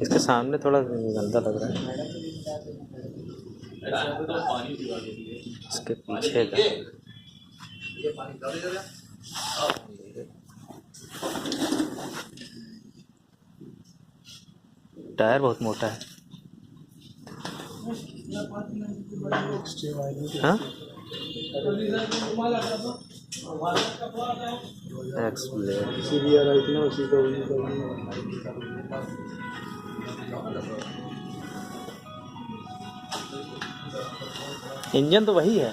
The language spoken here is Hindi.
इसके सामने थोड़ा गंदा लग रहा है, इसके पीछे का टायर बहुत मोटा है। हाँ इंजन तो वही है।